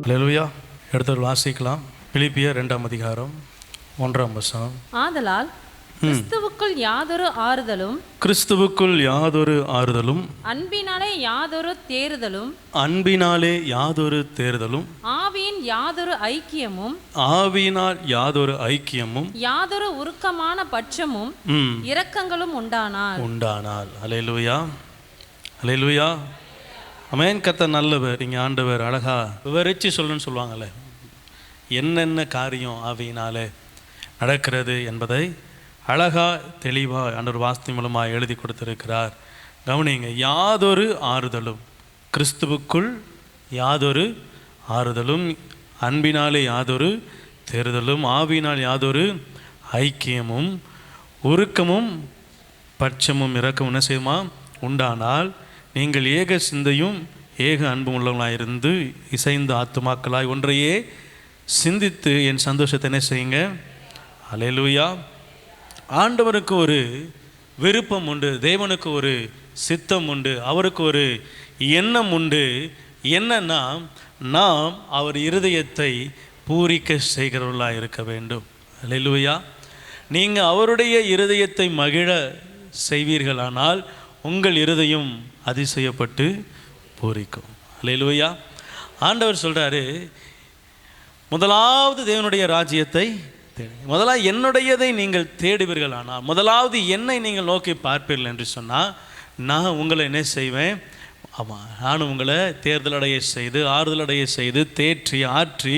அல்லேலூயா. எடுத்து வாசிக்கலாம். பிலிப்பியர் 2ஆம் அதிகாரம் 1ஆம் வசனம். ஆதலால் கிறிஸ்துவுக்குள் யாதொரு ஆறுதலும் அன்பினாலே யாதொரு தேறுதலும் ஆவியின் யாதொரு ஐக்கியமும் யாதொரு உருக்கமான பட்சமும் இரக்கங்களும் உண்டானால். அல்லேலூயா, அல்லேலூயா. ஆமென். கர்த்தர் நல்லவர். இங்கே ஆண்டவர் அழகா விவரிச்சு சொல்லணும்னு சொல்லுவாங்கள்ல, என்னென்ன காரியம் ஆவியினாலே நடக்கிறது என்பதை அழகா தெளிவாக ஆண்டவர் வாஸ்தி மூலமாக எழுதி கொடுத்திருக்கிறார். கவனிங்க. யாதொரு ஆறுதலும், கிறிஸ்துவுக்குள் யாதொரு ஆறுதலும், அன்பினாலே யாதொரு தேறுதலும், ஆவியினால் யாதொரு ஐக்கியமும் உருக்கமும் பட்சமும் இரக்கமும் என்ன செய்யுமா உண்டானால் நீங்கள் ஏக சிந்தையும் ஏக அன்பும் உள்ளவங்களாயிருந்து இசைந்த ஆத்துமாக்களாய் ஒன்றையே சிந்தித்து என் சந்தோஷத்தை என்ன செய்யுங்க. அல்லேலூயா. ஆண்டவருக்கு ஒரு விருப்பம் உண்டு, தேவனுக்கு ஒரு சித்தம் உண்டு, அவருக்கு ஒரு எண்ணம் உண்டு. என்னன்னா, நாம் அவர் இருதயத்தை பூரிக்க செய்கிறவர்களாக இருக்க வேண்டும். அல்லேலூயா. நீங்கள் அவருடைய இருதயத்தை மகிழ செய்வீர்களானால் உங்கள் இருதயம் அதிசயப்பட்டு பூரிக்கும். அல்லேலூயா. ஆண்டவர் சொல்கிறாரு, முதலாவது தேவனுடைய ராஜ்யத்தை முதலாவது என்னுடையதை நீங்கள் தேடுவீர்கள். ஆனால் முதலாவது என்னை நீங்கள் நோக்கி பார்ப்பீர்கள் என்று சொன்னால் நான் உங்களை என்ன செய்வேன். ஆமாம், நானும் உங்களை தேர்தலடைய செய்து ஆறுதலடைய செய்து தேற்றி ஆற்றி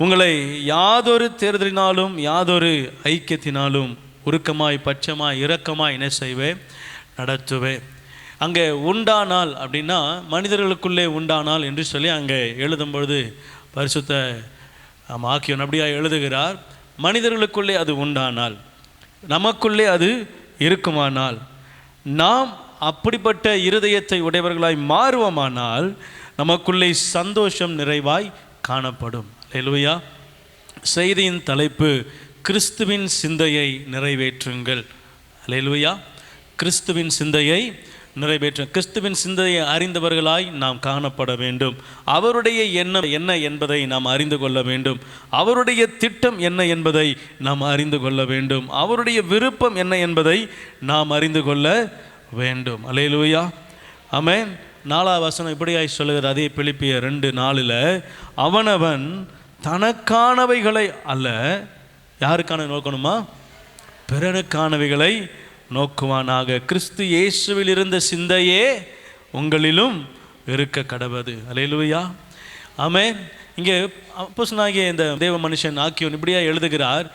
உங்களை யாதொரு தேர்தலினாலும் யாதொரு ஐக்கியத்தினாலும் உருக்கமாய் பட்சமாய் இரக்கமாய் என்ன செய்வேன், நடத்துவேன். அங்கே உண்டானால் அப்படின்னா மனிதர்களுக்குள்ளே உண்டானால் என்று சொல்லி அங்கே எழுதும் பொழுது பரிசுத்த ஆக்கியோன் அப்படியா எழுதுகிறார். மனிதர்களுக்குள்ளே அது உண்டானால், நமக்குள்ளே அது இருக்குமானால், நாம் அப்படிப்பட்ட இருதயத்தை உடையவர்களாய் மாறுவோமானால் நமக்குள்ளே சந்தோஷம் நிறைவாய் காணப்படும். அல்லேலூயா. செய்தியின் தலைப்பு கிறிஸ்துவின் சிந்தையை நிறைவேற்றுங்கள். அல்லேலூயா. கிறிஸ்துவின் சிந்தையை நிறைவேற்ற, கிறிஸ்துவின் சிந்தையை அறிந்தவர்களாய் நாம் காணப்பட வேண்டும். அவருடைய எண்ணம் என்ன என்பதை நாம் அறிந்து கொள்ள வேண்டும். அவருடைய திட்டம் என்ன என்பதை நாம் அறிந்து கொள்ள வேண்டும். அவருடைய விருப்பம் என்ன என்பதை நாம் அறிந்து கொள்ள வேண்டும். அல்லேலூயா. ஆமென். 4ஆம் வசனம் இப்படியாய் சொல்லுகிறது. அதே பிலிப்பியர் 2:4 அவனவன் தனக்கானவைகளை அல்ல, யாருக்கான நோக்கணுமா, பிறனுக்கானவைகளை நோக்குவானாக. கிறிஸ்து இயேசுவில் இருந்த சிந்தையே உங்களிலும் இருக்க கடவது. அல்லேலூயா. ஆமென். இங்கே அப்போஸ்தலனாகிய இந்த தேவ மனுஷன் ஆக்கியோன் இப்படியா எழுதுகிறார்,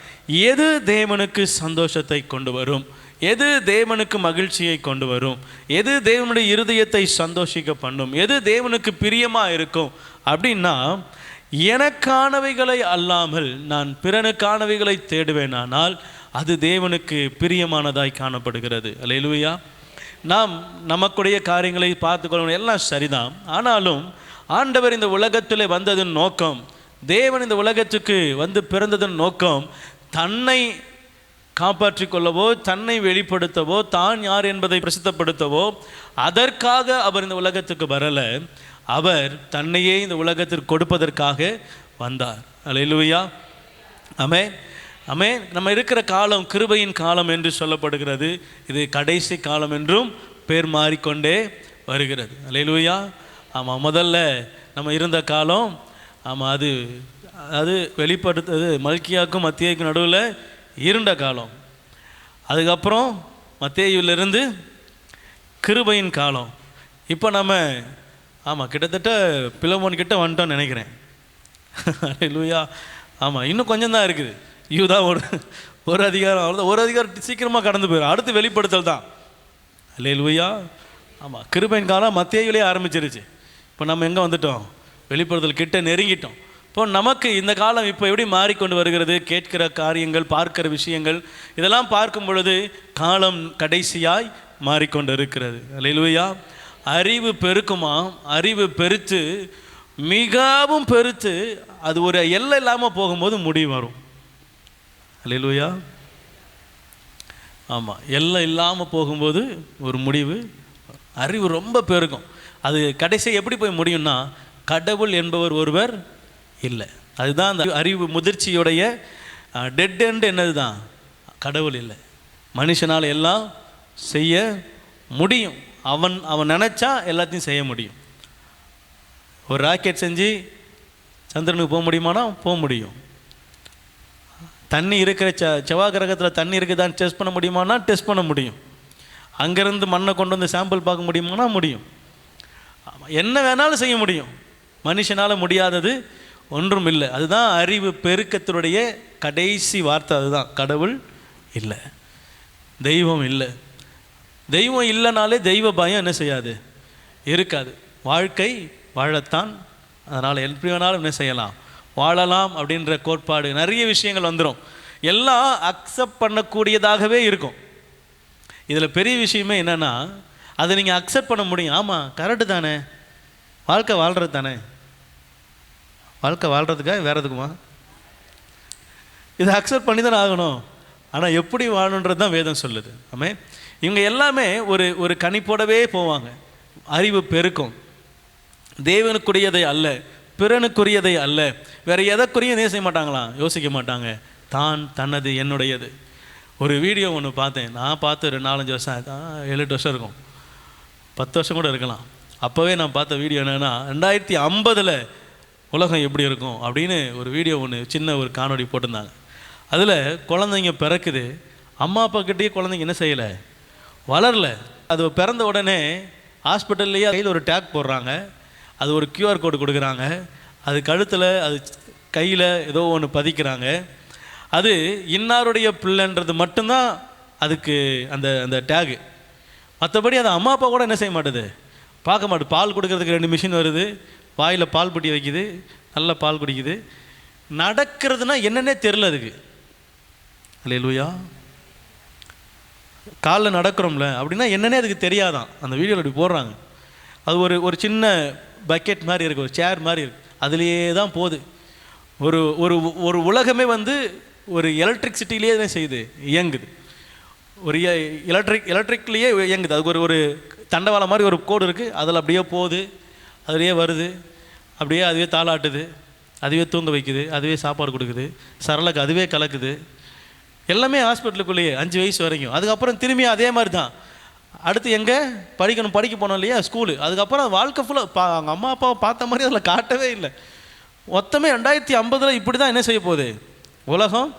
எது தேவனுக்கு சந்தோஷத்தை கொண்டு வரும், எது தேவனுக்கு மகிழ்ச்சியை கொண்டு வரும், எது தேவனுடைய இருதயத்தை சந்தோஷிக்க பண்ணும், எது தேவனுக்கு பிரியமாக இருக்கும் அப்படின்னா, எனக்கானவைகளை அல்லாமல் நான் பிறனுக்கானவைகளை தேடுவேனானால் அது தேவனுக்கு பிரியமானதாய் காணப்படுகிறது. அல்லேலூயா. நாம் நமக்குடைய காரியங்களை பார்த்துக்கொள்ளணும், எல்லாம் சரிதான். ஆனாலும் ஆண்டவர் இந்த உலகத்தில் வந்ததன் நோக்கம், தேவன் இந்த உலகத்துக்கு வந்து பிறந்ததன் நோக்கம் தன்னை காப்பாற்றிக் கொள்ளவோ, தன்னை வெளிப்படுத்தவோ, தான் யார் என்பதை பிரசித்தப்படுத்தவோ அதற்காக அவர் இந்த உலகத்துக்கு வரல. அவர் தன்னையே இந்த உலகத்திற்கு கொடுப்பதற்காக வந்தார். அல்லேலூயா. ஆமென். ஆமென். நம்ம இருக்கிற காலம் கிருபையின் காலம் என்று சொல்லப்படுகிறது. இது கடைசி காலம் என்றும் பேர் மாறிக்கொண்டே வருகிறது. அல்லேலூயா. ஆமாம், முதல்ல நம்ம இருந்த காலம், ஆமாம், அது வெளிப்படுத்தது மல்கியாவுக்கும் மத்தேயுக்கும் நடுவில் இருண்ட காலம். அதுக்கப்புறம் மத்தேயுவிலிருந்து கிருபையின் காலம். இப்போ நம்ம ஆமாம் கிட்டத்தட்ட பிலமோன் கிட்ட வந்துட்டோம்னு நினைக்கிறேன். அல்லேலூயா. ஆமாம், இன்னும் கொஞ்சம் தான் இருக்குது. யூதா ஒரு அதிகாரம், அவ்வளோதான். ஒரு அதிகாரம் சீக்கிரமாக கடந்து போயிடும். அடுத்து வெளிப்படுத்தல் தான். அல்லேலூயா. ஆமாம், கிருபையின் காலம் மத்தேயுவிலே ஆரம்பிச்சிருச்சு. இப்போ நம்ம எங்கே வந்துட்டோம், வெளிப்படுத்தல் கிட்ட நெருங்கிட்டோம். இப்போ நமக்கு இந்த காலம் இப்போ எப்படி மாறிக்கொண்டு வருகிறது, கேட்கிற காரியங்கள், பார்க்கிற விஷயங்கள், இதெல்லாம் பார்க்கும் பொழுது காலம் கடைசியாய் மாறிக்கொண்டு இருக்கிறது. அல்லேலூயா. அறிவு பெருக்குமா, அறிவு பெருத்து மிகவும் பெருத்து அது ஒரு எல்லை இல்லாமல் போகும்போது முடிவு வரும். அல்லேலூயா. ஆமாம், எல்லாம் இல்லாமல் போகும்போது ஒரு முடிவு, அறிவு ரொம்ப பெருகும். அது கடைசி எப்படி போய் முடியும்னா, கடவுள் என்பவர் ஒருவர் இல்லை. அதுதான் அந்த அறிவு முதிர்ச்சியுடைய டெட் எண்ட். என்னது தான்? கடவுள் இல்லை. மனுஷனால் எல்லாம் செய்ய முடியும். அவன் நினச்சா எல்லாத்தையும் செய்ய முடியும். ஒரு ராக்கெட் செஞ்சு சந்திரனுக்கு போக முடியுமானா போக முடியும். தண்ணி இருக்கிற செவ்வாய் கிரகத்தில் தண்ணி இருக்குதான்னு டெஸ்ட் பண்ண முடியுமானா டெஸ்ட் பண்ண முடியும். அங்கேருந்து மண்ணை கொண்டு வந்து சாம்பிள் பார்க்க முடியுமானா முடியும். என்ன வேணாலும் செய்ய முடியும். மனுஷனால் முடியாதது ஒன்றும் இல்லை. அதுதான் அறிவு பெருக்கத்தினுடைய கடைசி வார்த்தை. அதுதான் கடவுள் இல்லை, தெய்வம் இல்லை. தெய்வம் இல்லைனாலே தெய்வ பயம் என்ன செய்யாது, இருக்காது. வாழ்க்கை வாழத்தான். அதனால் எப்படி வேணாலும் என்ன செய்யலாம், வாழலாம் அப்படின்ற கோட்பாடு நிறைய விஷயங்கள் வந்துடும். எல்லாம் அக்செப்ட் பண்ணக்கூடியதாகவே இருக்கும். இதில் பெரிய விஷயமே என்னென்னா, அதை நீங்கள் அக்செப்ட் பண்ண முடியும். ஆமாம், கரெக்டு தானே, வாழ்க்கை வாழ்கிறது தானே. வாழ்க்கை வாழ்கிறதுக்காக வேறு எதுக்குமா? இதை அக்செப்ட் பண்ணி தானே ஆகணும். ஆனால் எப்படி வாழணுன்றது தான் வேதம் சொல்லுது. ஆமே, இவங்க எல்லாமே ஒரு கணிப்போடவே போவாங்க. அறிவு பெருக்கும். தேவனுக்குரியதை அல்ல, பிறனுக்குரியதை அல்ல, வேறு எதற்குரிய செய்ய மாட்டாங்களாம், யோசிக்க மாட்டாங்க. தான், தனது, என்னுடையது. ஒரு வீடியோ ஒன்று பார்த்தேன். நான் பார்த்து 4-5 வருஷம் 7-8 வருஷம் இருக்கும், 10 வருஷம் கூட இருக்கலாம். அப்போவே நான் பார்த்த வீடியோ என்னென்னா, 2050 உலகம் எப்படி இருக்கும் அப்படின்னு ஒரு வீடியோ ஒன்று, சின்ன ஒரு காணொளி போட்டிருந்தாங்க. அதில் குழந்தைங்க பிறக்குது, அம்மா அப்பா கிட்டேயே குழந்தைங்க என்ன செய்யலை, வளரல. அது பிறந்த உடனே ஹாஸ்பிட்டல்லையே கையில் ஒரு டேக் போடுறாங்க, அது ஒரு QR கோடு கொடுக்குறாங்க, அது கழுத்தில், அது கையில் ஏதோ ஒன்று பதிக்கிறாங்க. அது இன்னாருடைய பிள்ளைன்றது மட்டும்தான் அதுக்கு அந்த அந்த டேகு. மற்றபடி அது அம்மா அப்பா கூட என்ன செய்ய மாட்டுது, பார்க்க மாட்டுது. பால் கொடுக்கறதுக்கு 2 மிஷின் வருது, வாயில் பால் புட்டி வைக்குது, நல்லா பால் குடிக்குது. நடக்கிறதுனா என்னன்னே தெரில அதுக்கு. அல்லேலூயா. காலில் நடக்கிறோம்ல அப்படின்னா என்னன்னே அதுக்கு தெரியாதான். அந்த வீடியோவில் அப்படி போடுறாங்க. அது ஒரு சின்ன பக்கெட் மாதிரி இருக்குது, ஒரு சேர் மாதிரி இருக்குது, அதுலேயே தான் போகுது. ஒரு ஒரு ஒரு உலகமே ஒரு எலக்ட்ரிசிட்டிலேயே தான் செய்யுது, இயங்குது. ஒரு எலக்ட்ரிக்லேயே இயங்குது. அதுக்கு ஒரு தண்டவாளம் மாதிரி ஒரு கோடு இருக்குது, அதில் அப்படியே போகுது, அதுலேயே வருது, அப்படியே அதுவே தாளாட்டுது, அதுவே தூங்க வைக்குது, அதுவே சாப்பாடு கொடுக்குது, சரளுக்கு அதுவே கலக்குது. எல்லாமே ஹாஸ்பிட்டலுக்குள்ளேயே 5 வயசு வரைக்கும். அதுக்கப்புறம் திரும்பி அதே மாதிரி தான். அடுத்து எங்கே படிக்க போனோம் இல்லையா, ஸ்கூலு. அதுக்கப்புறம் வாழ்க்கை ஃபுல்லாக அவங்க அம்மா அப்பாவை பார்த்த மாதிரி அதில் காட்டவே இல்லை. மொத்தமே 2050 இப்படி தான் என்ன செய்ய போகுது, உலகம்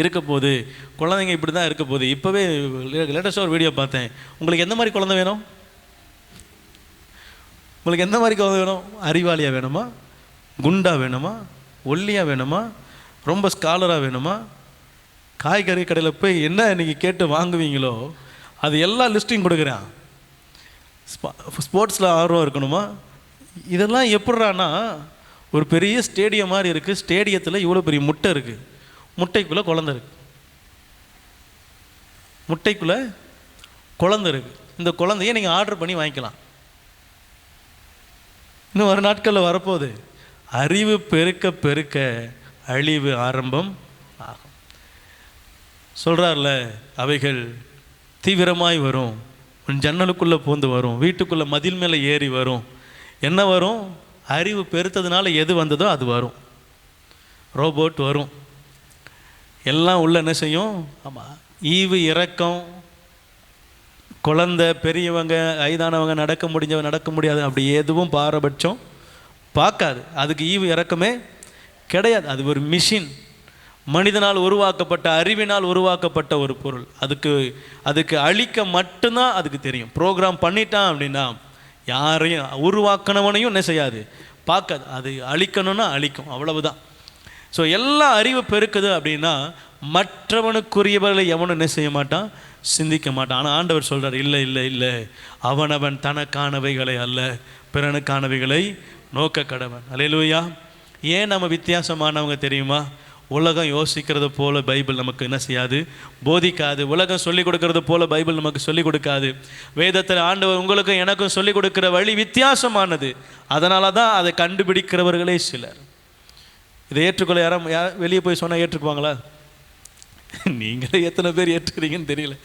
இருக்க போகுது. குழந்தைங்க இப்படி தான் இருக்க போகுது. இப்போவே லேட்டஸ்ட்டாக ஒரு வீடியோ பார்த்தேன். உங்களுக்கு எந்த மாதிரி குழந்தை வேணும்? உங்களுக்கு எந்த மாதிரி குழந்தை வேணும்? அறிவாளியாக வேணுமா, குண்டா வேணுமா, ஒல்லியாக வேணுமா, ரொம்ப ஸ்காலராக வேணுமா? காய்கறி கடையில் போய் என்ன நீங்கள் கேட்டு வாங்குவீங்களோ அது எல்லா லிஸ்ட்டையும் கொடுக்குறேன். ஸ்போர்ட்ஸில் ஆர்வம் இருக்கணுமா? இதெல்லாம் எப்படிறானா, ஒரு பெரிய ஸ்டேடியம் மாதிரி இருக்குது. ஸ்டேடியத்தில் இவ்வளோ பெரிய முட்டை இருக்குது, முட்டைக்குள்ளே குழந்தை இருக்குது, முட்டைக்குள்ளே குழந்தை இருக்குது. இந்த குழந்தைய நீங்கள் ஆர்டர் பண்ணி வாங்கிக்கலாம். இன்னும் ஒரு நாட்களில் வரப்போகுது. அறிவு பெருக்க பெருக்க அழிவு ஆரம்பம் ஆகும். சொல்கிறார்ல, அவைகள் தீவிரமாய் வரும், உன் ஜன்னலுக்குள்ளே பூந்து வரும், வீட்டுக்குள்ளே மதில் மேலே ஏறி வரும். என்ன வரும்? அறிவு பெருத்ததுனால எது வந்ததோ அது வரும். ரோபோட் வரும், எல்லாம் உள்ள என்ன செய்யும்? ஆமாம், ஈவு இரக்கம், குழந்தை, பெரியவங்க, வயதானவங்க, நடக்க முடிஞ்சவங்க, நடக்க முடியாது, அப்படி எதுவும் பாரபட்சம் பார்க்காது. அதுக்கு ஈவு இரக்கமே கிடையாது. அது ஒரு மிஷின், மனிதனால் உருவாக்கப்பட்ட, அறிவினால் உருவாக்கப்பட்ட ஒரு பொருள். அதுக்கு அழிக்க மட்டும்தான் அதுக்கு தெரியும். ப்ரோக்ராம் பண்ணிட்டான் அப்படின்னா யாரையும், உருவாக்கினவனையும் என்ன செய்யாது, பார்க்காது. அது அழிக்கணும்னா அழிக்கும், அவ்வளவுதான். ஸோ எல்லா அறிவு பெருக்குது அப்படின்னா மற்றவனுக்குரியவர்களை எவனும் என்ன செய்ய மாட்டான், சிந்திக்க மாட்டான். ஆனால் ஆண்டவர் சொல்கிறார், இல்லை இல்லை இல்லை, அவனவன் தனக்கானவைகளை அல்ல பிறனுக்கானவைகளை நோக்க கடவன். அல்லேலூயா. ஏன் நம்ம வித்தியாசமானவங்க தெரியுமா? உலகம் யோசிக்கிறது போல பைபிள் நமக்கு என்ன செய்யாது, போதிக்காது. உலகம் சொல்லிக் கொடுக்கறது போல பைபிள் நமக்கு சொல்லிக் கொடுக்காது. வேதத்தில் ஆண்டவர் உங்களுக்கும் எனக்கும் சொல்லிக் கொடுக்குற வழி வித்தியாசமானது. அதனால தான் அதை கண்டுபிடிக்கிறவர்களே சிலர். இதை ஏற்றுக்கொள்ள யாரும் வெளியே போய் சொன்னால் ஏற்றுக்குவாங்களா? நீங்களே எத்தனை பேர் ஏற்றுக்கிறீங்கன்னு தெரியல.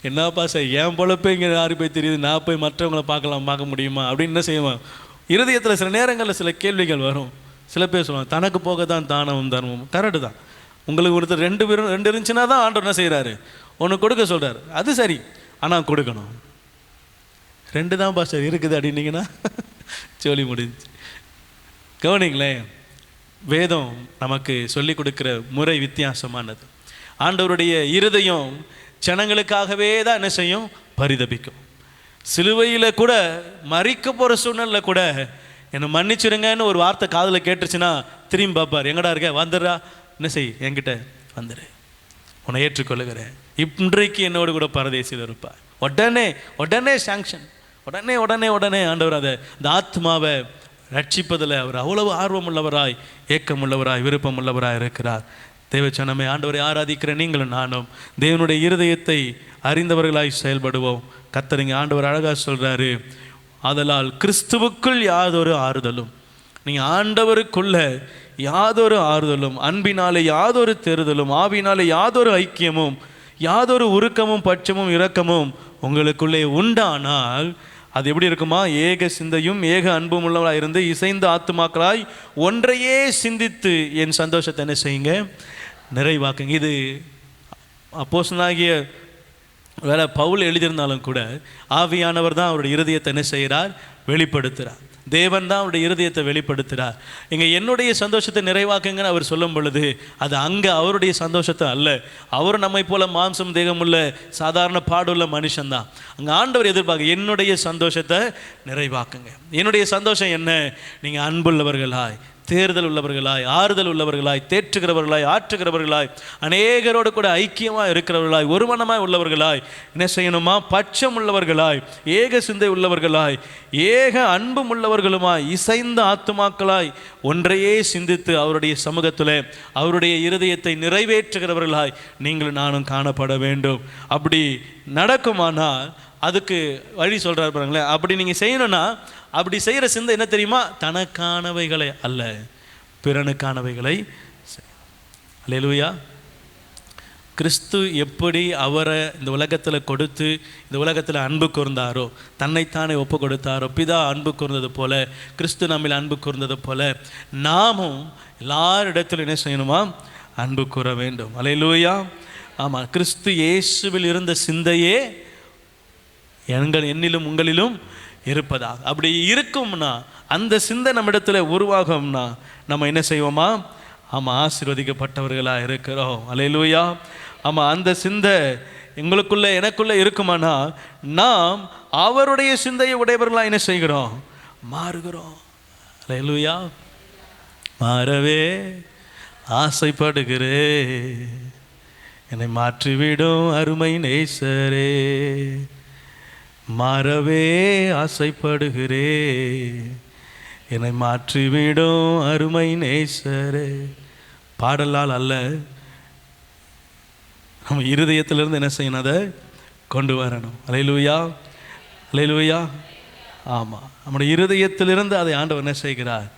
என்னப்பா சார், என் பொழப்பே இங்கே யாரு போய் தெரியுது, நான் போய் மற்றவங்களை பார்க்க முடியுமா அப்படின்னு என்ன செய்வேன். இருதயத்தில் சில நேரங்களில் சில கேள்விகள் வரும். சில பேர் சொல்லுவாங்க தனக்கு போக தான் தானமும் தர்மமும். கரெக்டு தான். உங்களுக்கு ஒருத்தர் ரெண்டு இருந்துச்சுன்னா தான் ஆண்டவர் என்ன செய்கிறாரு, ஒன்று கொடுக்க சொல்கிறார். அது சரி, ஆனால் கொடுக்கணும். 2 தான் பாஸ்டர் இருக்குது அப்படின்னீங்கன்னா சொல்லி முடிஞ்சு. கவனிங்களேன், வேதம் நமக்கு சொல்லி கொடுக்குற முறை வித்தியாசமானது. ஆண்டவருடைய இருதயம் ஜனங்களுக்காகவே தான் என்ன செய்யும், பரிதபிக்கும். சிலுவையில் கூட மறிக்க போகிற சூழ்நிலை கூட என்னை மன்னிச்சிருங்கன்னு ஒரு வார்த்தை காதில் கேட்டுருச்சுன்னா திரும்பி பார்ப்பார், எங்கடா இருக்க, வந்துடுறா, என்ன செய், என்கிட்ட வந்துடு, உன்னை ஏற்றுக்கொள்ளுகிறேன், இன்றைக்கு என்னோடு கூட பரதேசியில் இருப்பார். உடனே உடனே சாங்ஷன், உடனே உடனே உடனே ஆண்டவர் அந்த ஆத்மாவை ரட்சிப்பதில் அவர் அவ்வளவு ஆர்வம் உள்ளவராய், ஏக்கம் உள்ளவராய், விருப்பம் உள்ளவராய் இருக்கிறார். தேவச்சனமே, ஆண்டவரை ஆராதிக்கிற நீங்களும் நானும் தேவனுடைய இருதயத்தை அறிந்தவர்களாய் செயல்படுவோம். கர்த்தர் ஆண்டவர் அழகாக சொல்கிறாரு, ஆதலால் கிறிஸ்துவுக்குள் யாதொரு ஆறுதலும், நீங்கள் ஆண்டவருக்குள்ள யாதொரு ஆறுதலும், அன்பினாலே யாதொரு தேறுதலும், ஆவினாலே யாதொரு ஐக்கியமும், யாதொரு உருக்கமும் பட்சமும் இரக்கமும் உங்களுக்குள்ளே உண்டானால் அது எப்படி இருக்குமா, ஏக சிந்தையும் ஏக அன்பும் உள்ளவராக இருந்து இசைந்த ஆத்துமாக்களாய் ஒன்றையே சிந்தித்து என் சந்தோஷத்தை என்ன செய்யுங்க, நிறைவாக்குங்க. இது அப்போஸ்தலனாகிய வேலை பவுல் எழுதியிருந்தாலும் கூட ஆவியானவர் தான் அவருடைய இருதயத்தை என்ன செய்கிறார், வெளிப்படுத்துகிறார். தேவன் தான் அவருடைய இருதயத்தை வெளிப்படுத்துகிறார். இங்கே என்னுடைய சந்தோஷத்தை நிறைவாக்குங்கன்னு அவர் சொல்லும் பொழுது அது அங்கே அவருடைய சந்தோஷத்தை அல்ல. அவர் நம்மை போல மாம்சம் தேகமுள்ள சாதாரண பாடுள்ள மனுஷன்தான். அங்கே ஆண்டவர் எதிர்பார்க்க, என்னுடைய சந்தோஷத்தை நிறைவாக்குங்க. என்னுடைய சந்தோஷம் என்ன, நீங்கள் அன்புள்ளவர்களாய், தேர்தல் உள்ளவர்களாய், ஆறுதல் உள்ளவர்களாய், தேற்றுகிறவர்களாய், ஆற்றுகிறவர்களாய், அநேகரோடு கூட ஐக்கியமாக இருக்கிறவர்களாய், ஒருமனமாய் உள்ளவர்களாய், என்ன செய்யணுமா, பட்சம் உள்ளவர்களாய், ஏக சிந்தை உள்ளவர்களாய், ஏக அன்பும் உள்ளவர்களுமாய், இசைந்த ஆத்துமாக்களாய் ஒன்றையே சிந்தித்து அவருடைய சமூகத்தில் அவருடைய இருதயத்தை நிறைவேற்றுகிறவர்களாய் நீங்களும் நானும் காணப்பட வேண்டும். அப்படி நடக்குமானால் அதுக்கு வழி சொல்கிறார் பாருங்களேன். அப்படி நீங்கள் செய்யணும்னா, அப்படி செய்கிற சிந்தை என்ன தெரியுமா, தனக்கானவைகளை அல்ல, பிறனுக்கானவைகளை. அல்லேலூயா. கிறிஸ்து எப்படி அவரை இந்த உலகத்தில் கொடுத்து இந்த உலகத்தில் அன்பு கூர்ந்தாரோ, தன்னைத்தானே ஒப்பு கொடுத்தாரோ, பிதா அன்பு கூர்ந்தது போல, கிறிஸ்து நம்மில் அன்பு கூர்ந்தது போல நாமும் எல்லாரிடத்திலும் என்ன செய்யணுமா, அன்பு கூற வேண்டும். அல்லேலூயா. ஆமாம், கிறிஸ்து இயேசுவில் இருந்த சிந்தையே என்னிலும் உங்களிலும் இருப்பதாக. அப்படி இருக்கும்னா, அந்த சிந்தை நம்மிடத்தில் உருவாகும்னா நம்ம என்ன செய்வோமா, ஆமாம், ஆசீர்வதிக்கப்பட்டவர்களாக இருக்கிறோம். அல்லேலூயா. ஆமாம், அந்த சிந்தை எங்களுக்குள்ளே எனக்குள்ளே இருக்குமானா நாம் அவருடைய சிந்தையை உடையவர்களாக என்ன செய்கிறோம், மாறுகிறோம். அல்லேலூயா. மாறவே ஆசைப்படுகிறேன், என்னை மாற்றிவிடும் அருமை நேசரே, மாறவே ஆசைப்படுகிறே, என்னை மாற்றிவிடும் அருமை நேசரே. பாடலால் அல்ல, நம்ம இருதயத்திலிருந்து என்ன செய்யணும், அதை கொண்டு வரணும். அல்லேலூயா, அல்லேலூயா. ஆமாம், நம்முடைய இருதயத்திலிருந்து அதை ஆண்டவர் என்ன செய்கிறார்,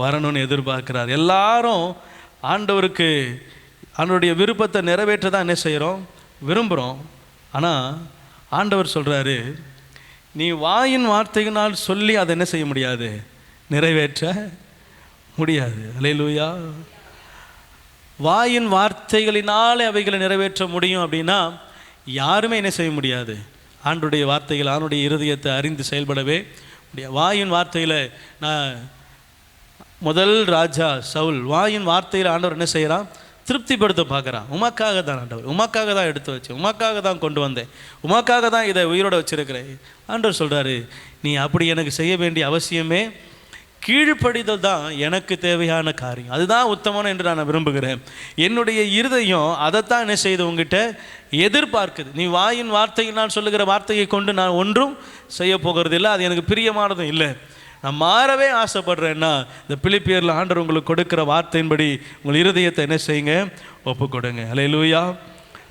வரணும்னு எதிர்பார்க்கிறார். எல்லாரும் ஆண்டவருக்கு ஆண்டவருடைய விருப்பத்தை நிறைவேற்ற தான் என்ன செய்கிறோம், விரும்புகிறோம். ஆனால் ஆண்டவர் சொல்கிறாரு, நீ வாயின் வார்த்தையினால் சொல்லி அதை என்ன செய்ய முடியாது, நிறைவேற்ற முடியாது. அல்லேலூயா. வாயின் வார்த்தைகளினாலே அவைகளை நிறைவேற்ற முடியும் அப்படின்னா யாருமே என்ன செய்ய முடியாது, ஆண்டுடைய வார்த்தைகள், ஆண்டுடைய இருதயத்தை அறிந்து செயல்படவே முடியாது. வாயின் வார்த்தையில் நான் முதல் ராஜா சவுல் வாயின் வார்த்தையில் ஆண்டவர் என்ன செய்கிறான், திருப்திப்படுத்த பார்க்குறான். உமக்காக தான் ஆண்டவர், உமக்காக தான் எடுத்து வச்சேன், உமக்காக தான் கொண்டு வந்தேன், உமக்காக தான் இதை உயிரோட வச்சிருக்கிறேன். ஆண்டவர் சொல்கிறாரு, நீ அப்படி எனக்கு செய்ய வேண்டிய அவசியமே கீழ்ப்படிதல் தான் எனக்கு தேவையான காரியம், அதுதான் உத்தமம் என்று நான் விரும்புகிறேன். என்னுடைய இருதயம் அதைத்தான் என்ன செய்து உங்ககிட்ட எதிர்பார்க்குது. நீ வாயின் வார்த்தையில் நான் சொல்லுகிற வார்த்தையை கொண்டு நான் ஒன்றும் செய்ய போகிறது இல்லை, அது எனக்கு பிரியமானதும் இல்லை. நான் மாறவே ஆசைப்படுறேன்னா இந்த பிலிப்பியரில் ஆண்டவர் உங்களுக்கு கொடுக்குற வார்த்தையின்படி உங்கள் இருதயத்தை என்ன செய்யுங்க, ஒப்பு கொடுங்க. அல்லேலூயா,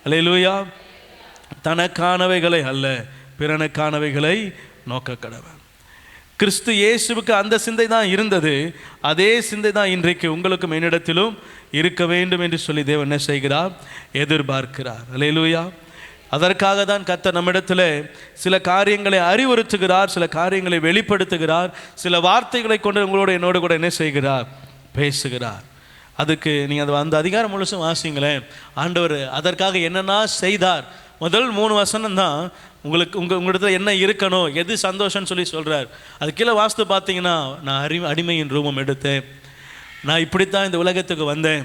அல்லேலூயா. தனக்கானவைகளை அல்ல, பிறனுக்கானவைகளை நோக்க கடவன். கிறிஸ்து இயேசுவுக்கு அந்த சிந்தை தான் இருந்தது, அதே சிந்தை தான் இன்றைக்கு உங்களுக்கும் என்னிடத்திலும் இருக்க வேண்டும் என்று சொல்லி தேவன் என்ன செய்கிறார், எதிர்பார்க்கிறார். அல்லேலூயா. அதற்காக தான் கர்த்தர் நம்மிடத்தில் சில காரியங்களை அறிவுறுத்துகிறார், சில காரியங்களை வெளிப்படுத்துகிறார், சில வார்த்தைகளை கொண்டு உங்களோட என்னோடு கூட என்ன செய்கிறார், பேசுகிறார். அதுக்கு நீங்கள் அந்த அதிகாரம் முழுசும் வாசிங்களேன். ஆண்டவர் அதற்காக என்னென்னா செய்தார். முதல் 3 வசனம் தான் உங்களிடத்தில் என்ன இருக்கணும், எது சந்தோஷம்னு சொல்லி சொல்கிறார். அது கீழே வாசித்து பார்த்தீங்கன்னா, நான் அடிமையின் ரூபம் எடுத்தேன், நான் இப்படித்தான் இந்த உலகத்துக்கு வந்தேன்,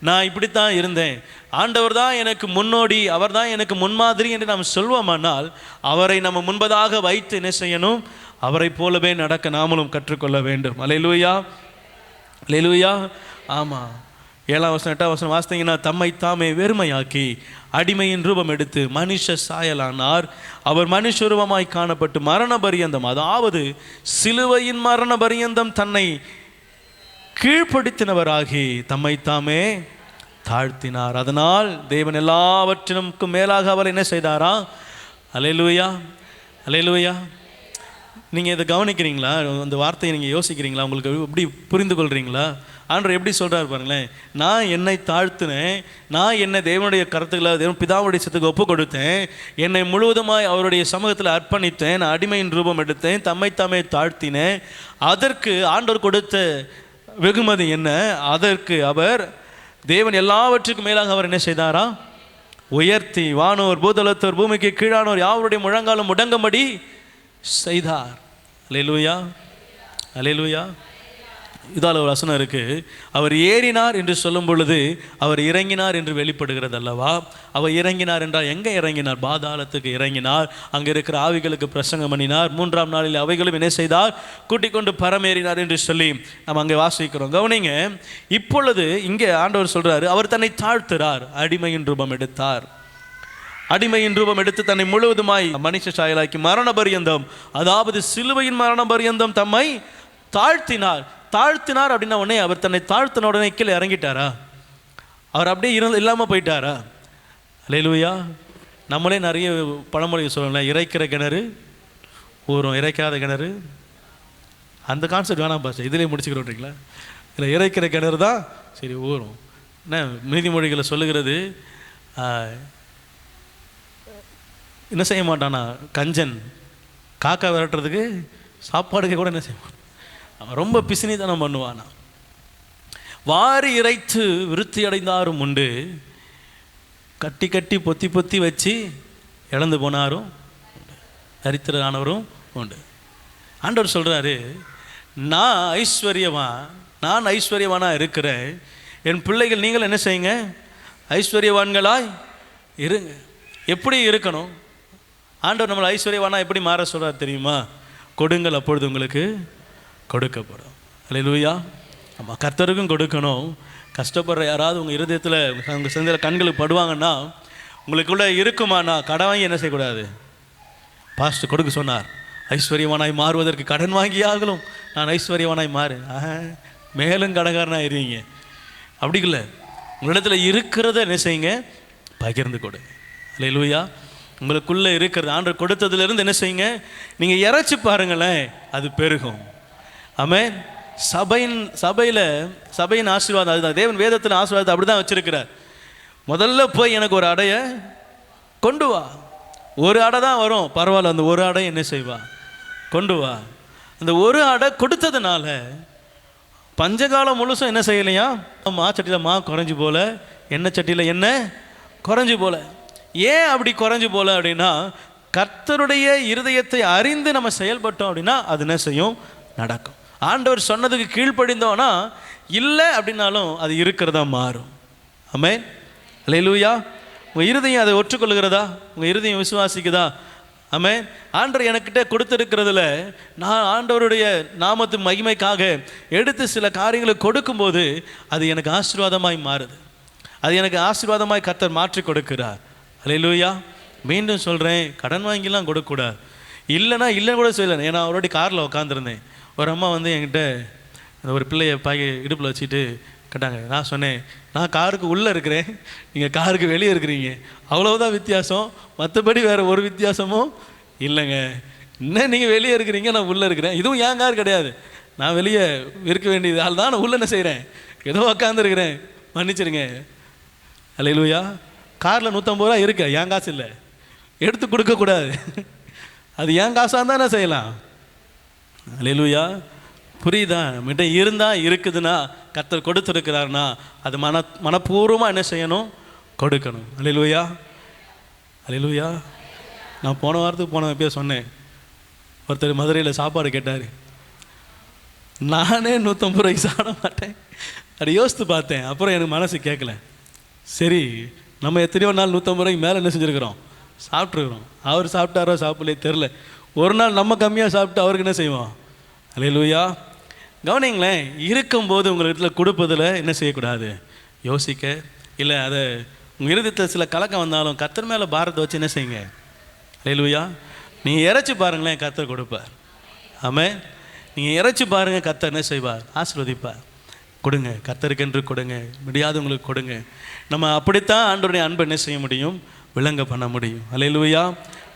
நான் இப்படித்தான் இருந்தேன், ஆண்டவர் தான் எனக்கு முன்னோடி, அவர் தான் எனக்கு முன்மாதிரி என்று நாம் சொல்வோமானால், அவரை நம்ம முன்பதாக வைத்து என்ன செய்யணும், அவரை போலவே நடக்க நாமளும் கற்றுக்கொள்ள வேண்டும். அல்லேலூயா, அல்லேலூயா. ஆமாம், 7ஆம் வசனம் 8ஆம் வசனம் வாசித்தீங்கன்னா, தம்மை தாமே வெறுமையாக்கி அடிமையின் ரூபம் எடுத்து மனுஷ சாயலானார். அவர் மனுஷ ரூபமாய் காணப்பட்டு மரண பரியந்தம், அதாவது சிலுவையின் மரண பரியந்தம் தன்னை கீழ்ப்படுத்தினவராகி தம்மை தாமே தாழ்த்தினார். அதனால் தேவன் எல்லாவற்றினுக்கும் மேலாக அவர் என்ன செய்தாரா? அல்லேலூயா, அல்லேலூயா. நீங்கள் இதை கவனிக்கிறீங்களா? அந்த வார்த்தையை நீங்கள் யோசிக்கிறீங்களா? உங்களுக்கு எப்படி புரிந்து கொள்கிறீங்களா? ஆண்டவர் எப்படி சொல்கிறார் பாருங்களேன். நான் என்னை தாழ்த்தினேன், நான் என்னை தேவனுடைய கருத்துக்களை தேவன் பிதாவுடைய சித்தத்துக்கு ஒப்பு கொடுத்தேன், என்னை முழுவதுமாய் அவருடைய சமூகத்தில் அர்ப்பணித்தேன், நான் அடிமையின் ரூபம் எடுத்தேன், தம்மை தாமே தாழ்த்தினேன். அதற்கு ஆண்டவர் கொடுத்த வெகுமதி என்ன? அதற்கு அவர் தேவன் எல்லாவற்றுக்கும் மேலாக அவர் என்ன செய்தாரா? உயர்த்தி வானோர் பூதலத்தோர் பூமிக்கு கீழானோர் யாவருடைய முழங்காலும் முடங்கும்படி செய்தார். அல்லேலூயா, அல்லேலூயா. இதால் ஒரு வசனம் இருக்குது, அவர் ஏறினார் என்று சொல்லும் பொழுது அவர் இறங்கினார் என்று வெளிப்படுகிறது அல்லவா? அவர் இறங்கினார் என்றால் எங்கே இறங்கினார்? பாதாளத்துக்கு இறங்கினார். அங்கே இருக்கிற ஆவிகளுக்கு பிரசங்கம் பண்ணினார். 3ஆம் நாளில் அவைகளும் என்ன செய்தார்? கூட்டிக் கொண்டு பரமேறினார் என்று சொல்லி நம்ம அங்கே வாசிக்கிறோம். கவனிங்க, இப்பொழுது இங்கே ஆண்டவர் சொல்கிறாரு, அவர் தன்னை தாழ்த்துறார், அடிமையின் ரூபம் எடுத்தார். அடிமையின் ரூபம் எடுத்து தன்னை முழுவதுமாய் மனுஷ சாயலாக்கி மரண பரியந்தம், அதாவது சிலுவையின் மரண பரியந்தம் தம்மை தாழ்த்தினார். தாழ்த்தினார் அப்படின்னா உடனே அவர் தன்னை தாழ்த்தின உடனே கீழே இறங்கிட்டாரா? அவர் அப்படியே இல்லாமல் போயிட்டாரா? அல்லேலூயா. நம்மளே நிறைய பழமொழி சொல்லலாம், இறைக்கிற கிணறு ஊறும், இறைக்காத கிணறு. அந்த கான்செப்ட் வேணாம் பாஸ், இதிலே முடிச்சுக்கிறோன்றீங்களா? இல்லை, இறைக்கிற கிணறு தான் சரி ஊறும். என்ன நீதிமொழிகளை சொல்லுகிறது, என்ன செய்ய மாட்டானா கஞ்சன், காக்கா விரட்டுறதுக்கு சாப்பாடுக்கு கூட என்ன செய்ய மாட்டான், ரொம்ப பிசினித்தனம் பண்ணுவானா. வாரி இறைத்து விருத்தி அடைந்தாரும் உண்டு, கட்டி கட்டி பொத்தி பொத்தி வச்சு இழந்து போனாரும் தரித்திரனானவரும் உண்டு. ஆண்டவர் சொல்கிறாரு, நான் ஐஸ்வர்யவானாக இருக்கிறேன், என் பிள்ளைகள் நீங்கள் என்ன செய்யுங்க? ஐஸ்வர்யவான்களாய் இருங்க. எப்படி இருக்கணும்? ஆண்டவர் நம்மளை ஐஸ்வர்யவானா எப்படி மாற சொல்கிறார் தெரியுமா? கொடுங்கள், அப்பொழுது உங்களுக்கு கொடுக்கப்படும். அல்லேலூயா. ஆமாம், கர்த்தருக்கும் கொடுக்கணும். கஷ்டப்படுற யாராவது உங்கள் இருதயத்தில் உங்கள் சிந்தையில் கண்களுக்கு படுவாங்கன்னா, உங்களுக்குள்ளே இருக்குமானா கடன் வாங்கி என்ன செய்யக்கூடாது? பாஸ்டர் கொடுக்க சொன்னார், ஐஸ்வர்யவானாய் மாறுவதற்கு கடன் வாங்கி ஆகலும் நான் ஐஸ்வர்யவானாய் மாறு. மேலும் கடன்காரனாக இருவீங்க. அப்படி இல்லை, உங்களிடத்தில் இருக்கிறத என்ன செய்யுங்க? பகிர்ந்து கொடு. அல்லேலூயா. உங்களுக்குள்ளே இருக்கிறது ஆண்டவர் கொடுத்ததுலேருந்து என்ன செய்யுங்க? நீங்கள் இறைச்சி பாருங்களேன், அது பெருகும். ஆமென். சபையின் ஆசீர்வாதம் அதுதான். தேவன் வேதத்தின் ஆசீர்வாதத்தை அப்படி தான் வச்சிருக்கிறார். முதல்ல போய் எனக்கு ஒரு அடையை கொண்டு வா. ஒரு அடை தான் வரும், பரவாயில்ல, அந்த ஒரு அடை என்ன செய்வா? கொண்டு வா. அந்த ஒரு அடை கொடுத்ததுனால பஞ்சகாலம் முழுசும் என்ன செய்யலையா? மாச்சட்டியில் மா குறைஞ்சி போல, எண்ணெய் சட்டியில் எண்ணெய் குறைஞ்சி போல. ஏன் அப்படி குறைஞ்சி போல அப்படின்னா, கர்த்தருடைய இருதயத்தை அறிந்து நம்ம செயல்பட்டோம் அப்படின்னா அது என்ன செய்யும்? நடக்கும். ஆண்டவர் சொன்னதுக்கு கீழ்ப்படிந்தோன்னா இல்லை அப்படின்னாலும் அது இருக்கிறதா மாறும். ஆமென். அல்லேலூயா. உங்கள் இருதயம் அதை ஒற்றுக்கொள்கிறதா? உங்கள் இருதயம் விசுவாசிக்குதா? ஆமென். ஆண்டவர் எனக்கிட்ட கொடுத்துருக்கிறதுல நான் ஆண்டவருடைய நாமத்து மகிமைக்காக எடுத்து சில காரியங்களை கொடுக்கும்போது அது எனக்கு ஆசீர்வாதமாய் மாறுது. அது எனக்கு ஆசீர்வாதமாய் கர்த்தர் மாற்றி கொடுக்கிறார். அல்லேலூயா. மீண்டும் சொல்கிறேன், கடன் வாங்கிலாம் கொடுக்கக்கூடாது. இல்லைன்னா இல்லைன்னு கூட சொல்லலை. ஏன்னா அவரோட காரில் உட்காந்துருந்தேன், ஒரு அம்மா வந்து என்கிட்ட ஒரு பிள்ளையை இடுப்பில் வச்சுட்டு கேட்டாங்க. நான் சொன்னேன், நான் காருக்கு உள்ளே இருக்கிறேன், நீங்கள் காருக்கு வெளியே இருக்கிறீங்க, அவ்வளோதான் வித்தியாசம், மற்றபடி வேறு ஒரு வித்தியாசமும் இல்லைங்க. இன்னும் நீங்கள் வெளியே இருக்கிறீங்க, நான் உள்ளே இருக்கிறேன். இதுவும் என் கார் கிடையாது, நான் வெளியே இருக்க வேண்டியது ஆள் தான், நான் உள்ளே என்ன செய்கிறேன்? ஏதோ உக்காந்துருக்கிறேன், மன்னிச்சிருங்க. அல்லேலூயா. காரில் 150 ரூபா இருக்கு, என் காசு இல்லை, எடுத்து கொடுக்கக்கூடாது. அது என் காசாக தான் என்ன செய்யலாம்? அல்லேலூயா. புரியுதா? நம்மகிட்ட இருந்தால் இருக்குதுன்னா, கர்த்தர் கொடுத்துருக்கிறாருன்னா அது மனப்பூர்வமாக என்ன செய்யணும்? கொடுக்கணும். அல்லேலூயா, அல்லேலூயா. நான் போன வாரத்துக்கு போன எப்பயோ சொன்னேன், ஒருத்தர் மதுரையில் சாப்பாடு கேட்டார். நானே 150 ரூபாய்க்கு சாப்பிட மாட்டேன். அப்படி யோசித்து பார்த்தேன். அப்புறம் எனக்கு மனசு கேட்கல. சரி, நம்ம எத்தனையோ நாள் 150 ரூபாய்க்கு மேலே என்ன செஞ்சுருக்கிறோம்? சாப்பிட்ருக்குறோம். அவர் சாப்பிட்டாரோ சாப்பிடலே தெரில. ஒரு நாள் நம்ம கம்மியாக சாப்பிட்டு அவருக்கு என்ன செய்வோம்? அல்லேலூயா. கவனிங்களேன், இருக்கும்போது உங்கள் இடத்துல கொடுப்பதில் என்ன செய்யக்கூடாது? யோசிக்க இல்லை, அதை உங்கள் இருதயத்தில் சில கலக்கம் வந்தாலும் கர்த்தர் மேலே பாரத்தை வச்சு என்ன செய்யுங்க? அல்லேலூயா. நீங்கள் இறைச்சி பாருங்களேன், கர்த்தர் கொடுப்பார். ஆமென். நீங்கள் இறைச்சி பாருங்கள், கர்த்தர் என்ன செய்வார்? ஆசீர்வதிப்பார். கொடுங்க, கர்த்தருக்கென்று கொடுங்க, முடியாதவங்களுக்கு கொடுங்க. நம்ம அப்படித்தான் ஆண்டவருடைய அன்பை என்ன செய்ய முடியும்? விளங்க பண்ண முடியும். அல்லேலூயா.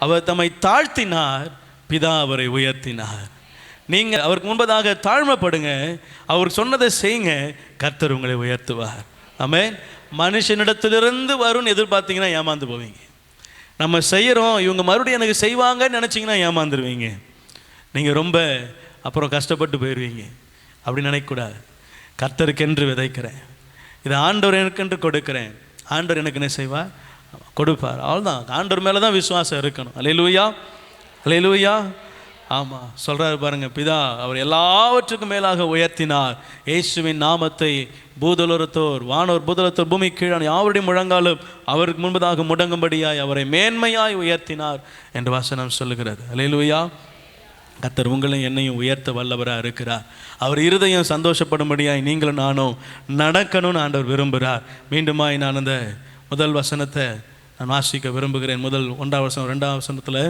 அவர் தம்மை தாழ்த்தினார், பிதா அவரை உயர்த்தினார். நீங்கள் அவருக்கு முன்பதாக தாழ்மைப்படுங்க, அவர் சொன்னதை செய்யுங்க, கர்த்தர் உங்களை உயர்த்துவார். ஆமென். மனுஷனிடத்திலிருந்து வரும்னு எதிர்பார்த்தீங்கன்னா ஏமாந்து போவீங்க. நம்ம செய்கிறோம், இவங்க மறுபடியும் எனக்கு செய்வாங்கன்னு நினச்சிங்கன்னா ஏமாந்துருவீங்க. நீங்கள் ரொம்ப அப்புறம் கஷ்டப்பட்டு போயிடுவீங்க. அப்படி நினைக்கக்கூடாது. கர்த்தருக்கென்று விதைக்கிறேன், இதை ஆண்டவர் எனக்கென்று கொடுக்குறேன், ஆண்டவர் எனக்கு என்ன செய்வார்? கொடுப்பார். அவ்வளோதான். ஆண்டவர் மேலே தான் விசுவாசம் இருக்கணும். அல்லேலூயா, அல்லேலூயா. ஆமாம், சொல்கிறாரு பாருங்க, பிதா அவர் எல்லாவற்றுக்கும் மேலாக உயர்த்தினார். இயேசுவின் நாமத்தை பூதலோரத்தோர் வானோர் பூதலத்தோர் பூமி கீழான யாவருடைய முழங்காலும் அவருக்கு முன்பதாக முடங்கும்படியாய் அவரை மேன்மையாய் உயர்த்தினார் என்று வசனம் சொல்லுகிறது. அல்லேலூயா. கர்த்தர் உங்களையும் என்னையும் உயர்த்த வல்லவராக இருக்கிறார். அவர் இருதயம் சந்தோஷப்படும்படியாய் நீங்களும் நானும் நடக்கணும்னு ஆண்டவர் விரும்புகிறார். மீண்டுமாய் நான் அந்த முதல் வசனத்தை நான் வாசிக்க விரும்புகிறேன். முதல் 1ஆம் வசனம் 2ஆம் வசனத்தில்,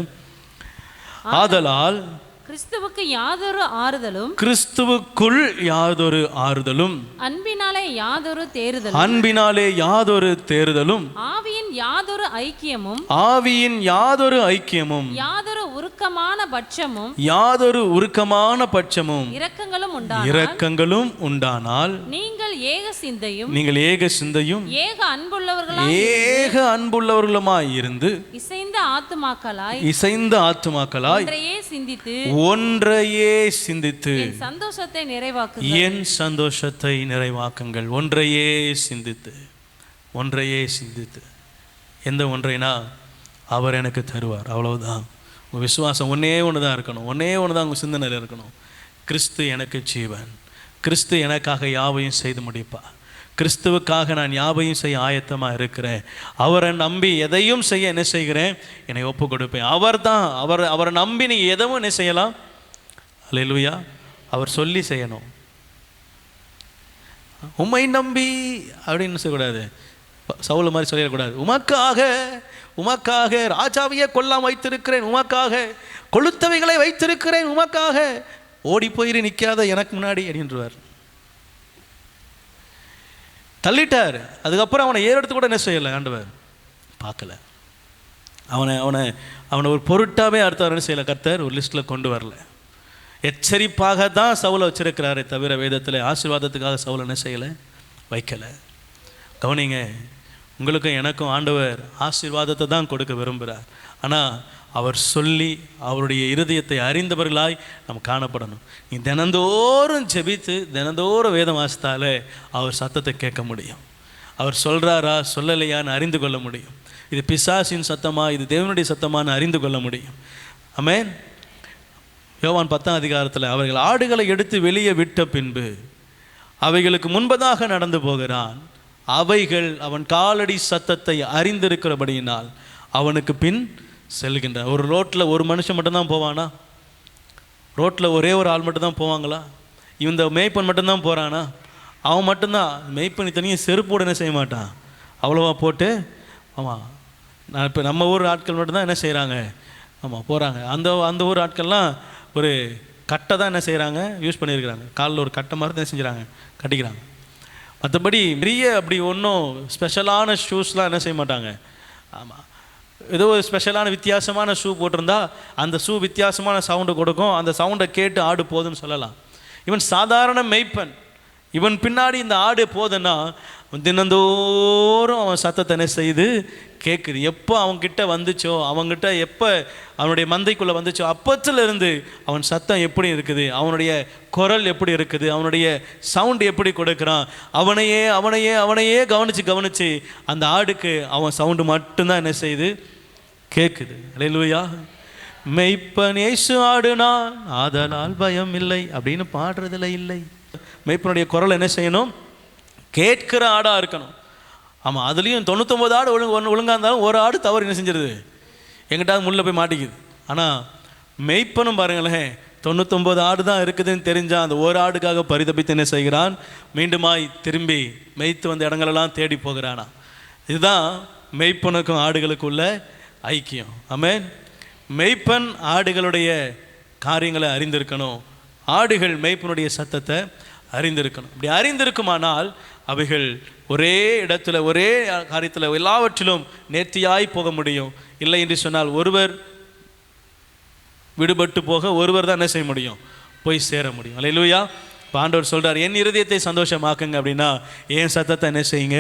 ஆதலால் கிறிஸ்துவுக்கு யாதொரு ஆறுதலும், கிறிஸ்துவுக்குள் யாதொரு ஆறுதலும், அன்பினாலே யாதொரு தேறுதலும், அன்பினாலே யாதொரு தேறுதலும், ஆவியின் யாதொரு ஐக்கியமும், ஆவியின் யாதொரு ஐக்கியமும், யாதொரு உருக்கமான பட்சமும், யாதொரு உருக்கமான பட்சமும், இரக்கங்களும் உண்டானால் நீங்கள் ஏக சிந்தையும், நீங்கள் ஏக சிந்தையும், ஏக அன்புள்ளவர்களாய், ஏக அன்புள்ளவர்களுமாய் இருந்து, இசைந்த ஆத்துமாக்களாய், இசைந்த ஆத்துமாக்களாய், ஒன்றையே சிந்தித்து என் சந்தோஷத்தை நிறைவாக்குங்கள். என் சந்தோஷத்தை நிறைவாக்குங்கள். ஒன்றையே சிந்தித்து, ஒன்றையே சிந்தித்து. எந்த ஒன்றைனா அவர் எனக்கு தருவார். அவ்வளவுதான். உங்கள் விசுவாசம் ஒன்றே ஒன்று தான் இருக்கணும். ஒன்றே ஒன்று தான் உங்கள் சிந்தனையில் இருக்கணும். கிறிஸ்து எனக்கு ஜீவன், கிறிஸ்து எனக்காக யாவையும் செய்து முடிப்பார், கிறிஸ்துவுக்காக நான் யாவையும் செய்ய ஆயத்தமாக இருக்கிறேன், அவரை நம்பி எதையும் செய்ய என்ன செய்கிறேன்? என்னை ஒப்பு கொடுப்பேன். அவரை நம்பி நீங்கள் எதுவும் என்ன செய்யலாம்? அல்லேலூயா. அவர் சொல்லி செய்யணும். உம்மை நம்பி அப்படின்னு சொல்லக்கூடாது. சவுல் மாதிரி சொல்லிடக்கூடாது. உமக்காக ராஜாவையே கொல்லாம் வைத்திருக்கிறேன், உமக்காக கொளுத்தவைகளை வைத்திருக்கிறேன், உமக்காக ஓடி போயிரு நிற்காத எனக்கு முன்னாடி அப்படின்றவர். தள்ளிட்டார். அதுக்கப்புறம் அவனை ஏறெடுத்து கூட என்ன செய்யலை? ஆண்டவர் பார்க்கல. அவனை ஒரு பொருட்டாவே அடுத்தவர் என்ன செய்யலை? கர்த்தர் ஒரு லிஸ்ட்டில் கொண்டு வரல. எச்சரிப்பாக தான் சவுலை வச்சிருக்கிறாரே தவிர வேதத்தில் ஆசீர்வாதத்துக்காக சவுலை என்ன செய்யலை? வைக்கலை. கவனிங்க, உங்களுக்கும் எனக்கும் ஆண்டவர் ஆசீர்வாதத்தை தான் கொடுக்க விரும்புகிறார். ஆனால் அவர் சொல்லி அவருடைய இருதயத்தை அறிந்தவர்களாய் நம்ம காணப்படணும். நீ தினந்தோறும் ஜெபித்து தினந்தோறும் வேதம் வாசித்தாலே அவர் சத்தத்தை கேட்க முடியும். அவர் சொல்கிறாரா சொல்லலையான்னு அறிந்து கொள்ள முடியும். இது பிசாசின் சத்தமா இது தேவனுடைய சத்தமானு அறிந்து கொள்ள முடியும். ஆமென். யோவான் 10ஆம் அதிகாரத்தில் அவர்கள் ஆடுகளை எடுத்து வெளியே விட்ட பின்பு அவைகளுக்கு முன்பதாக நடந்து போகிறான். அவைகள் அவன் காலடி சத்தத்தை அறிந்திருக்கிறபடியினால் அவனுக்கு பின் செல்கின்றான். ஒரு ரோட்டில் ஒரு மனுஷன் மட்டும்தான் போவானா? ரோட்டில் ஒரே ஒரு ஆள் மட்டும்தான் போவாங்களா? இந்த மேய்ப்பன் மட்டும்தான் போகிறானா? அவன் மட்டும்தான். மேய்ப்பன் தனியாக செருப்போடு என்ன செய்ய மாட்டான், அவ்வளோவா போட்டு. ஆமாம், நான் இப்போ நம்ம ஊர் ஆட்கள் மட்டும்தான் என்ன செய்கிறாங்க? ஆமாம், போகிறாங்க. அந்த ஊர் ஆட்கள்லாம் ஒரு கட்டை தான் என்ன செய்கிறாங்க? யூஸ் பண்ணியிருக்கிறாங்க. காலில் ஒரு கட்டை மாதிரி தான் செஞ்சுறாங்க, கட்டிக்கிறாங்க. மற்றபடி நிறைய அப்படி ஒன்றும் ஸ்பெஷலான ஷூஸ்லாம் என்ன செய்ய மாட்டாங்க. ஆமாம், ஏதோ ஒரு ஸ்பெஷலான வித்தியாசமான ஷூ போட்டிருந்தா அந்த ஷூ வித்தியாசமான சவுண்டு கொடுக்கும். அந்த சவுண்டை கேட்டு ஆடு போதுன்னு சொல்லலாம். இவன் சாதாரண மெய்ப்பன். இவன் பின்னாடி இந்த ஆடு போதுன்னா தினந்தோறும் அவன் சத்தத்தை என்ன செய்து கேட்குது. எப்போ அவன்கிட்ட வந்துச்சோ, அவன்கிட்ட எப்போ அவனுடைய மந்தைக்குள்ளே வந்துச்சோ அப்பத்திலிருந்து அவன் சத்தம் எப்படி இருக்குது, அவனுடைய குரல் எப்படி இருக்குது, அவனுடைய சவுண்டு எப்படி கொடுக்குறான், அவனையே அவனையே அவனையே கவனித்து அந்த ஆடுக்கு அவன் சவுண்டு மட்டும்தான் என்ன செய்யுது, கேட்குது. அல்லேலூயா. மெய்ப்பன் இயேசு ஆடுனான் ஆதலால் பயம் இல்லை அப்படின்னு பாடுறதுல இல்லை. மெய்ப்பனுடைய குரல் என்ன செய்யணும், கேட்கிற ஆடாக இருக்கணும். ஆமாம், அதுலேயும் 99 ஆடு ஒழுங்காக இருந்தாலும் ஒரு ஆடு தவறு என்ன செஞ்சிருது, எங்கிட்டாவது முள்ள போய் மாட்டிக்குது. ஆனால் மெய்ப்பனும் பாருங்களேன், 99 ஆடு தான் இருக்குதுன்னு தெரிஞ்சால் அந்த ஒரு ஆடுக்காக பரிதபித்து என்ன செய்கிறான், மீண்டுமாய் திரும்பி மெய்த்து வந்த இடங்களெல்லாம் தேடி போகிறானா. இதுதான் மெய்ப்பனுக்கும் ஆடுகளுக்குள்ள ஐக்கியம். ஆமென். மெய்ப்பன் ஆடுகளுடைய காரியங்களை அறிந்திருக்கணும், ஆடுகள் மெய்ப்பனுடைய சத்தத்தை அறிந்திருக்கணும். இப்படி அறிந்திருக்குமானால் அவைகள் ஒரே இடத்துல ஒரே காரியத்தில் எல்லாவற்றிலும் நேர்த்தியாய் போக முடியும். இல்லை என்று சொன்னால் ஒருவர் விடுபட்டு போக ஒருவர் தான் என்ன செய்ய முடியும், போய் சேர முடியும். அல்லேலூயா. இப்போ ஆண்டவர் சொல்கிறார், என் இருதயத்தை சந்தோஷமாக்குங்க அப்படின்னா என் சத்தத்தை என்ன செய்யுங்க,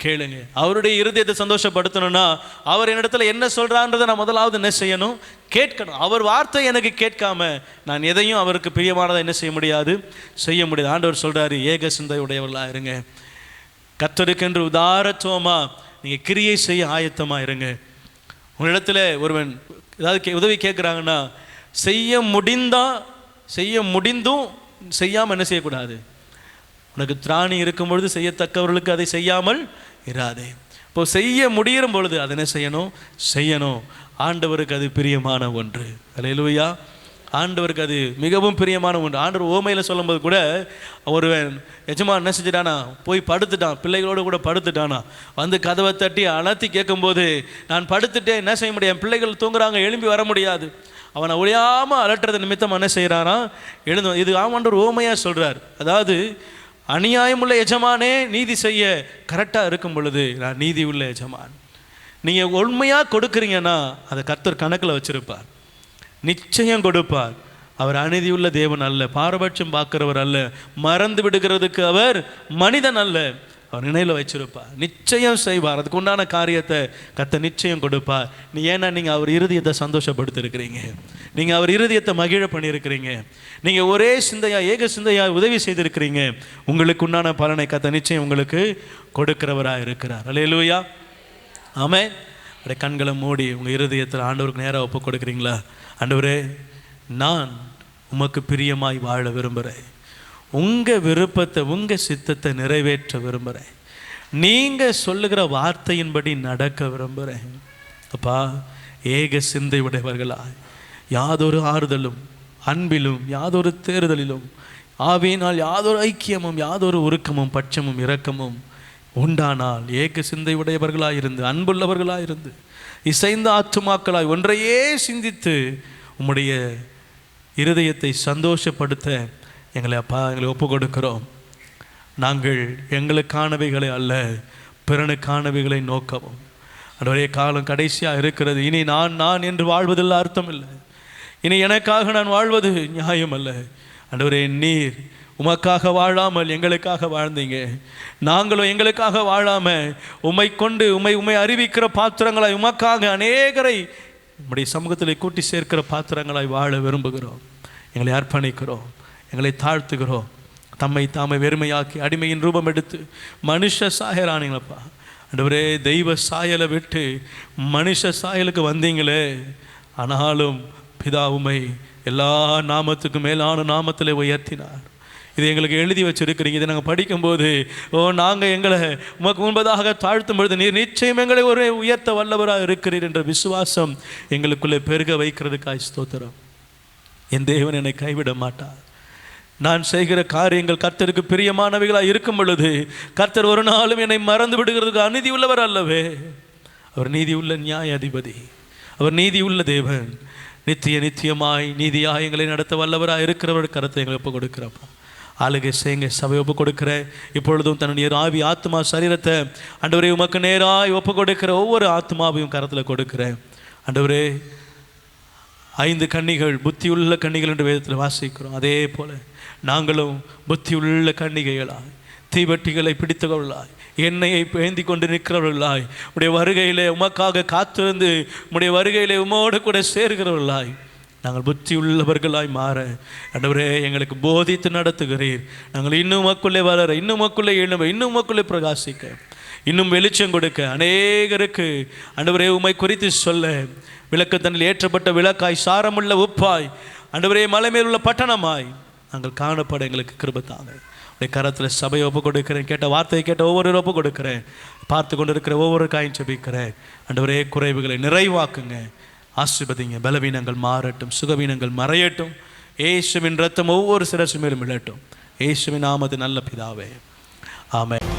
கேளுங்க. அவருடைய இருதயத்தை சந்தோஷப்படுத்தணும்னா அவர் என்னிடத்துல என்ன சொல்கிறான்றதை நான் முதலாவது என்ன செய்யணும், கேட்கணும். அவர் வார்த்தை எனக்கு கேட்காம நான் எதையும் அவருக்கு பிரியமானதை என்ன செய்ய முடியாது, செய்ய முடியாது. ஆண்டவர் சொல்கிறாரு, ஏக சிந்தையுடையவர்களாக இருங்க, கர்த்தருக்கென்று உதாரத்துவமாக நீங்கள் கிரியை செய்ய ஆயத்தமாக இருங்க. உங்களிடத்துல ஒருவன் ஏதாவது உதவி கேட்குறாங்கன்னா செய்ய முடிந்தும் செய்யாமல் என்ன செய்யக்கூடாது. உனக்கு திராணி இருக்கும் பொழுது செய்யத்தக்கவர்களுக்கு அதை செய்யாமல் இராதே. இப்போ செய்ய முடியும் பொழுது அதை என்ன செய்யணும். ஆண்டவருக்கு அது பிரியமான ஒன்று. அல்லேலூயா. ஆண்டவருக்கு அது மிகவும் பிரியமான ஒன்று. ஆண்டவர் ஓமையில் சொல்லும்போது கூட ஒருவன் எஜமான் என்ன செஞ்சிட்டானா, போய் படுத்துட்டான், பிள்ளைகளோடு கூட படுத்துட்டானா, வந்து கதவை தட்டி அலத்தி கேட்கும்போது நான் படுத்துட்டேன், என்ன செய்ய முடியும், பிள்ளைகள் தூங்குறாங்க, எழும்பி வர முடியாது. அவனை ஒழியாமல் அலட்டுறது நிமித்தம் என்ன செய்கிறானா, எழுந்து. இது ஆண்டவர் ஓமையாக சொல்கிறார். அதாவது அநியாயமுள்ள எஜமானே நீதி செய்ய கரெக்டாக இருக்கும் பொழுது நான் நீதி உள்ள எஜமான். நீங்கள் உண்மையாக கொடுக்குறீங்கன்னா அதை கர்த்தர் கணக்கில் வச்சுருப்பார், நிச்சயம் கொடுப்பார். அவர் அநீதியுள்ள தேவன் அல்ல, பாரபட்சம் பார்க்கிறவர் அல்ல, மறந்து விடுகிறதுக்கு அவர் மனிதன் அல்ல. அவர் நினைவில் வச்சிருப்பார், நிச்சயம் செய்வார். அதுக்கு உண்டான காரியத்தை கர்த்தர் நிச்சயம் கொடுப்பார். ஏன்னா நீங்கள் அவர் இருதயத்தை சந்தோஷப்படுத்திருக்கிறீங்க, நீங்கள் அவர் இருதயத்தை மகிழ பண்ணியிருக்கிறீங்க, நீங்கள் ஒரே சிந்தையாக ஏக சிந்தையாக உதவி செய்திருக்கிறீங்க. உங்களுக்கு உண்டான பலனை கர்த்தர் நிச்சயம் உங்களுக்கு கொடுக்கிறவராக இருக்கிறார். அல்லேலூயா. ஆமென். அப்படியே கண்களை மூடி உங்கள் இருதயத்தில் ஆண்டவருக்கு நேராக ஒப்பு கொடுக்குறீங்களா? ஆண்டவரே, நான் உமக்கு பிரியமாய் வாழ விரும்புகிறேன், உங்கள் விருப்பத்தை உங்கள் சித்தத்தை நிறைவேற்ற விரும்புகிறேன், நீங்கள் சொல்லுகிற வார்த்தையின்படி நடக்க விரும்புகிறேன். அப்பா, ஏக சிந்தை உடையவர்களாய் யாதொரு ஆறுதலும் அன்பிலும் யாதொரு தேறுதலிலும் ஆவியினால் யாதொரு ஐக்கியமும் யாதொரு உருக்கமும் பட்சமும் இரக்கமும் உண்டானால் ஏக சிந்தை உடையவர்களாக இருந்து அன்புள்ளவர்களாக இருந்து இசைந்த ஆத்துமாக்களாய் ஒன்றையே சிந்தித்து உம்முடைய இருதயத்தை சந்தோஷப்படுத்த எங்களை ஒப்பு கொடுக்கிறோம். நாங்கள் எங்களுக்கானவைகளை அல்ல பிறனுக்கானவைகளை நோக்கவும். அன்றைய காலம் கடைசியாக இருக்கிறது. இனி நான் என்று வாழ்வதில் அர்த்தம் இல்லை, இனி எனக்காக நான் வாழ்வது நியாயம் அல்ல. ஆண்டவரே, நீர் உமக்காக வாழாமல் எங்களுக்காக வாழ்ந்தீங்க, நாங்களும் எங்களுக்காக வாழாமல் உம்மை கொண்டு உம்மை அறிவிக்கிற பாத்திரங்களாய் உமக்காக அநேகரை உம்முடைய சமூகத்தில் கூட்டி சேர்க்கிற பாத்திரங்களாய் வாழ விரும்புகிறோம். எங்களை அர்ப்பணிக்கிறோம், எங்களை தாழ்த்துகிறோம். தாமை வெறுமையாக்கி அடிமையின் ரூபம் எடுத்து மனுஷ சாயலானீங்களப்பா. ஆண்டவரே, தெய்வ சாயலை விட்டு மனுஷ சாயலுக்கு வந்தீங்களே, ஆனாலும் பிதா உம்மை எல்லா நாமத்துக்கும் மேலான நாமத்தில் உயர்த்தினார். இதை எங்களுக்கு எழுதி வச்சிருக்கிறீங்க. இதை நாங்கள் படிக்கும்போது நாங்கள் எங்களை உமக்கு முன்பதாக தாழ்த்தும் பொழுது நீர் நிச்சயம் எங்களை ஒரு உயர்த்த வல்லவராக இருக்கிறீர் என்ற விசுவாசம் எங்களுக்குள்ளே பெருக வைக்கிறதுக்காய் ஸ்தோத்திரம். என் தேவன் என்னை கைவிட மாட்டார். நான் செய்கிற காரியங்கள் கர்த்தருக்கு பிரியமானவைகளாக இருக்கும் பொழுது கர்த்தர் ஒரு நாளும் என்னை மறந்து விடுகிறதுக்கு அநீதி உள்ளவர் அல்லவே. அவர் நீதி உள்ள நியாயாதிபதி, அவர் நீதி உள்ள தேவன். நித்தியமாய் நீதியாக எங்களை நடத்த வல்லவராக இருக்கிறவர் கருத்தை எங்களை ஒப்பு கொடுக்கிறப்பா. ஆளுகை செய்யுங்க, சபை ஒப்பு கொடுக்கிற இப்பொழுதும் தன்னுடைய ஆவி ஆத்மா சரீரத்தை ஆண்டவரே உமக்கு நேராய் ஒப்பு கொடுக்கிற ஒவ்வொரு ஆத்மாவையும் கரத்தில் கொடுக்கிறேன். ஆண்டவரே, 5 கன்னிகள் புத்தியுள்ள கன்னிகள் என்று வேதத்தில் வாசிக்கிறோம். அதே போல நாங்களும் புத்தியுள்ள கன்னிகைகளாய் தீவட்டிகளை பிடித்தவர்களாய் எண்ணெயை பேந்தி கொண்டு நிற்கிறவர்களாய், உடைய வருகையிலே உமக்காக காத்திருந்து உடைய வருகையிலே உமோடு கூட சேர்கிறவர்களாய் நாங்கள் புத்தி உள்ளவர்களாய் மாற ஆண்டவரே எங்களுக்கு போதித்து நடத்துகிறீர். நாங்கள் இன்னும் உமக்குள்ளே வளர, இன்னும் உமக்குள்ளே எழும்ப, இன்னும் உமக்குள்ளே பிரகாசிக்க, இன்னும் வெளிச்சம் கொடுக்க, அநேகருக்கு ஆண்டவரே உம்மை குறித்து சொல்ல, விளக்கத்தனில் ஏற்றப்பட்ட விளக்காய், சாரமுள்ள உப்பாய், ஆண்டவரே மலை மேல் உள்ள பட்டணமாய் நாங்கள் காணப்பட எங்களுக்கு கிருபை தாங்க. உடைய கரத்தில் சபையை ஒப்பு கொடுக்கிறேன். கேட்ட வார்த்தையை கேட்ட ஒவ்வொரு ஒப்பு கொடுக்கிறேன். பார்த்து கொண்டு இருக்கிற ஒவ்வொரு காயும் செபிக்கிறேன். ஆண்டவரே குறைவுகளை நிறைவாக்குங்க, ஆசீர்வதிங்க. பலவீனங்கள் மாறட்டும், சுகவீனங்கள் மறையட்டும். இயேசுவின் ரத்தம் ஒவ்வொரு சிரசு மேலும் விழட்டும். இயேசுவின் நாமத்து நல்ல பிதாவே, ஆமென்.